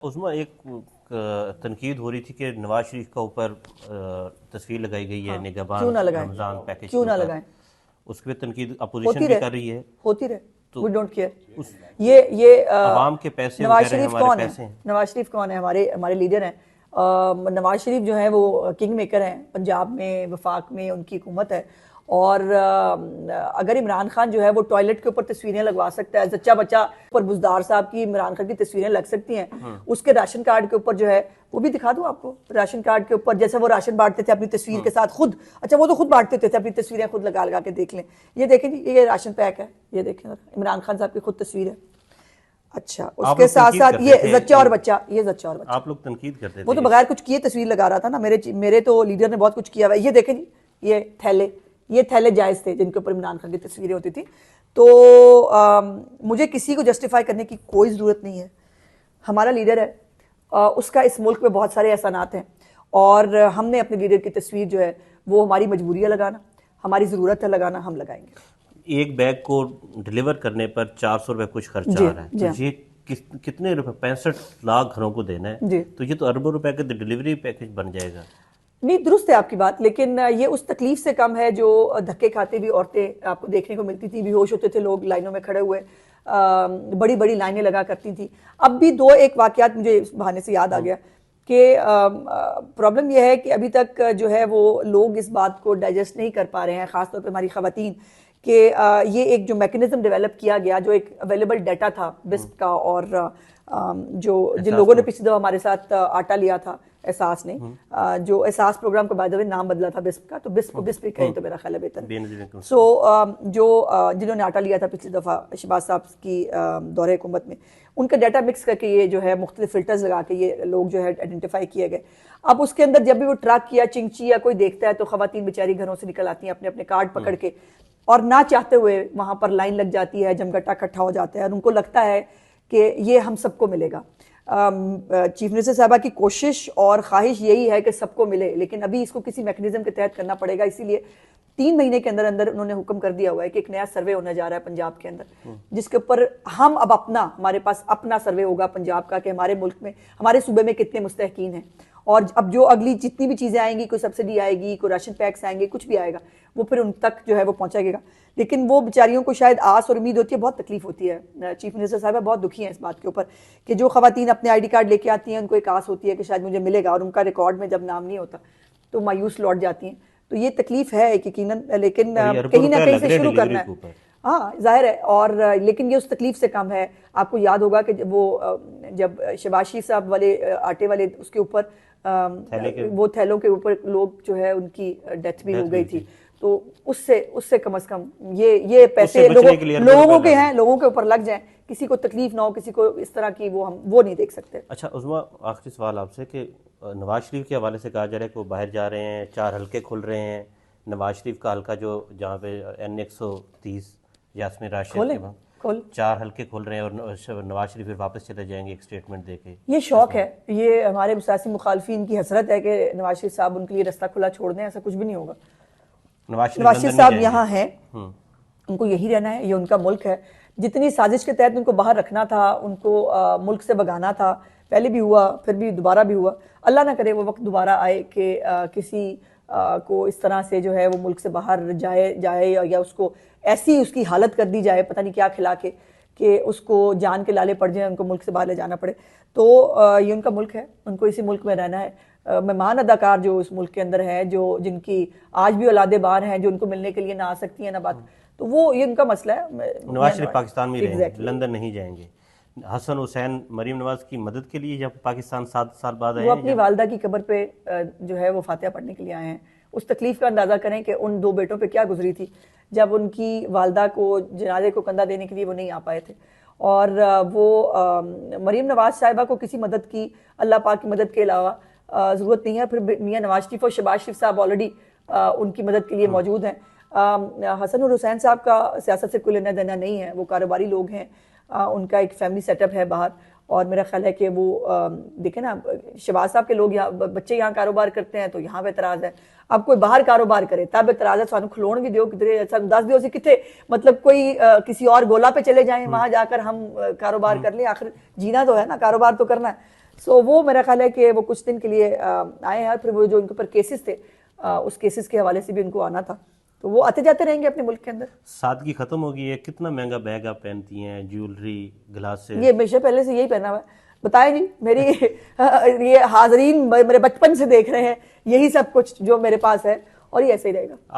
उसमें एक तनकीद हो रही थी कि नवाज शरीफ का ऊपर तस्वीर लगाई गई है निगहबान क्यों ना लगाएं, रमजान पैकेज क्यों के ना ऊपर। लगाएं, उसके पे तनकीद होती अपोजिशन भी रहे, कर रही है। होती रहे, तो वी डोंट केयर। उस ये अवाम के पैसे वो नवाज कह रहे हैं शरीफ हमारे कौन है? पैसे हैं। नवाज शरीफ कौन है? हमारे हमारे लीडर हैं। नवाज शरीफ जो है वो किंग मेकर हैं पंजाब में, वफाक में उनकी हुकूमत है। और अगर इमरान खान जो है वो टॉयलेट के ऊपर तस्वीरें लगवा सकता है, जच्चा बच्चा पर बुजदार साहब की इमरान खान की तस्वीरें लग सकती हैं, उसके राशन कार्ड के ऊपर जो है वो भी दिखा दूं आपको। राशन कार्ड के ऊपर जैसे वो राशन बांटते थे अपनी तस्वीर के साथ खुद, अच्छा वो तो खुद बांटते थे अपनी तस्वीरें खुद लगा लगा के देख लें। ये देखें जी, ये राशन पैक है, ये देखें इमरान खान साहब की खुद तस्वीर है। अच्छा, उसके साथ साथ ये जच्चा और बच्चा, ये जच्चा और बच्चा आप लोग तनकीद करते थे, वो तो बगैर कुछ किए तस्वीर लगा रहा था ना। मेरे तो लीडर ने बहुत कुछ किया हुआ है। ये देखें जी, ये थैले जायज थे जिनके ऊपर इमरान खान की तस्वीरें होती थी। तो मुझे किसी को जस्टिफाई करने की कोई ज़रूरत नहीं है। हमारा लीडर है, उसका इस मुल्क में बहुत सारे एहसानात हैं और हमने अपने लीडर की तस्वीर जो है वो हमारी मजबूरी है लगाना, हमारी ज़रूरत है लगाना, हम लगाएंगे। एक बैग को डिलीवर करने पर 400 रुपए कुछ खर्चा आ रहा है, तो ये कितने रुपए, 65 लाख घरों को देना है, तो ये तो अरबों रुपए का डिलीवरी पैकेज बन जाएगा। नहीं, दुरुस्त है आपकी बात, लेकिन ये उस तकलीफ से कम है जो धक्के खाते भी औरतें आपको देखने को मिलती थी। बेहोश होते थे लोग लाइनों में खड़े हुए, बड़ी बड़ी लाइनें लगा करती थी। अब भी दो एक वाकयात मुझे इस बहाने से याद आ गया कि प्रॉब्लम यह है कि अभी तक जो है वो लोग इस बात को डाइजेस्ट नहीं कर पा रहे हैं, खासतौर पर हमारी खवातीन, कि ये एक जो मैकेनिज्म डेवलप किया गया, जो एक अवेलेबल डाटा था बिस्प का, और जो जिन लोगों ने पिछली दफा हमारे साथ आटा लिया था, एहसास नहीं, जो एहसास प्रोग्राम का बाय द वे नाम बदला था बिस्प का, तो बिस्प को बिस्प ही कहें तो मेरा ख्याल है बेहतर। सो जो जिन्होंने आटा लिया था पिछली दफा शहबाज साहब की दौरे हुकूमत में, उनका डाटा मिक्स करके ये जो है मुख्तलिफ फिल्टर्स लगा के ये लोग जो है आइडेंटिफाई किए गए। अब उसके अंदर जब भी वो ट्रैक किया चिंची या कोई देखता है तो खवातीन बेचारी घरों से निकल आती हैं अपने अपने कार्ड पकड़ के, और ना चाहते हुए वहां पर लाइन लग जाती है, जमघटा इकट्ठा हो जाता है और उनको लगता है कि ये हम सबको मिलेगा। चीफ मिनिस्टर साहबा की कोशिश और ख्वाहिश यही है कि सबको मिले, लेकिन अभी इसको किसी मैकेनिज्म के तहत करना पड़ेगा। इसीलिए 3 महीने के अंदर अंदर उन्होंने हुक्म कर दिया हुआ है कि एक नया सर्वे होने जा रहा है पंजाब के अंदर, जिसके ऊपर हम अब हमारे पास अपना सर्वे होगा पंजाब का, कि हमारे मुल्क में, हमारे सूबे में कितने मुस्तहकीन हैं, और अब जो अगली जितनी भी चीज़ें आएंगी, कोई सब्सिडी आएगी, कोई राशन पैक्स आएंगे, कुछ भी आएगा, वो फिर उन तक जो है वो पहुंचाएगा। लेकिन वो बेचारियों को शायद आस और उम्मीद होती है, बहुत तकलीफ होती है। चीफ मिनिस्टर साहब बहुत दुखी हैं इस बात के ऊपर कि जो खवातीन अपने आईडी कार्ड लेके आती हैं, उनको एक आस होती है कि शायद मुझे मिलेगा, और उनका रिकॉर्ड में जब नाम नहीं होता तो मायूस लौट जाती हैं। तो ये तकलीफ है यकीनन, लेकिन कहीं ना कहीं से शुरू करना है। हाँ, जाहिर है, और लेकिन ये उस तकलीफ से कम है। आपको याद होगा कि वो जब शहबाज शरीफ साहब वाले आटे वाले उसके ऊपर वो थैलों के ऊपर लोग जो है उनकी डेथ भी हो गई थी, तो उससे कम से कम ये पैसे लोगों के हैं, लोगों के ऊपर लग जाएं, किसी को तकलीफ ना हो, किसी को इस तरह की वो नहीं देख सकते। अच्छा उस्मा, आखिरी सवाल आपसे कि नवाज शरीफ के हवाले से कहा जा रहा है कि वो बाहर जा रहे हैं, 4 हल्के खुल रहे हैं। नवाज शरीफ का हल्का जो जहाँ पे N130 यास्मीन राशिद के 4 हल्के खोल रहे हैं, और नवाज शरीफ फिर वापस चले जाएंगे एक स्टेटमेंट देके। ये शौक है, ये हमारे सियासी मुखालफिन की हसरत है कि नवाज शरीफ साहब उनके लिए रास्ता खुला छोड़ दें। ऐसा कुछ भी नहीं होगा। नवाज शरीफ साहब यहाँ हैं, उनको यही रहना है, ये उनका मुल्क है। जितनी साजिश के तहत उनको बाहर रखना था, उनको मुल्क से भगाना था, पहले भी हुआ, फिर भी दोबारा भी हुआ। अल्लाह ना करे वो वक्त दोबारा आए कि किसी को इस तरह से जो है वो मुल्क से बाहर जाए या उसको ऐसी उसकी हालत कर दी जाए, पता नहीं क्या खिला के, कि उसको जान के लाले पड़ जाए, उनको मुल्क से बाहर ले जाना पड़े। तो ये उनका मुल्क है, उनको इसी मुल्क में रहना है। मेहमान अदाकार जो इस मुल्क के अंदर है, जो जिनकी आज भी औलादे बाहर हैं, जो उनको मिलने के लिए ना आ सकती हैं ना बात, तो वो ये उनका मसला है। नवाज शरीफ पाकिस्तान में रहेंगे, लंदन नहीं जाएंगे। हसन हुसैन मरीम नवाज की मदद के लिए जब पाकिस्तान 7 साल बाद आए, वो अपनी वालदा की कब्र पे जो है वो फातिहा पढ़ने के लिए आए हैं। उस तकलीफ का अंदाजा करें कि उन 2 बेटों पे क्या गुजरी थी जब उनकी वालदा को जनाजे को कंधा देने के लिए वो नहीं आ पाए थे। और वो मरीम नवाज साहिबा को किसी मदद की, अल्लाह पाक की मदद के अलावा ज़रूरत नहीं है। फिर मियां नवाज शरीफ और शहबाज शरीफ साहब ऑलरेडी उनकी मदद के लिए मौजूद हैं। हसन और हुसैन साहब का सियासत से कोई लेना देना नहीं है, वो कारोबारी लोग हैं, उनका एक फैमिली सेटअप है बाहर, और मेरा ख्याल है कि वो देखें ना, शहबाज साहब के लोग यहाँ बच्चे यहाँ कारोबार करते हैं तो यहाँ पे एतराज़ है। अब कोई बाहर कारोबार करे तब एतराज़ है, सानू खिलौन भी दो किधरे, सानू दस दियो कितने, मतलब कोई किसी और गोला पे चले जाएं, वहां जाकर हम कारोबार कर लें। आखिर जीना तो है ना, कारोबार तो करना है। सो वो मेरा ख्याल है कि वो कुछ दिन के लिए आए हैं, और फिर वो जो उनके ऊपर केसेस थे उस केसेस के हवाले से भी उनको आना था, तो वो आते जाते रहेंगे अपने मुल्क के अंदर। सादगी खत्म हो गई है। कितना महंगा बैग आप पहनती हैं, ज्वेलरी, ग्लासेस? ये हमेशा पहले से यही पहना हुआ है, बताया जी मेरी ये हाजरीन मेरे बचपन से देख रहे हैं, यही सब कुछ जो मेरे पास है, और ये ऐसे ही रहेगा।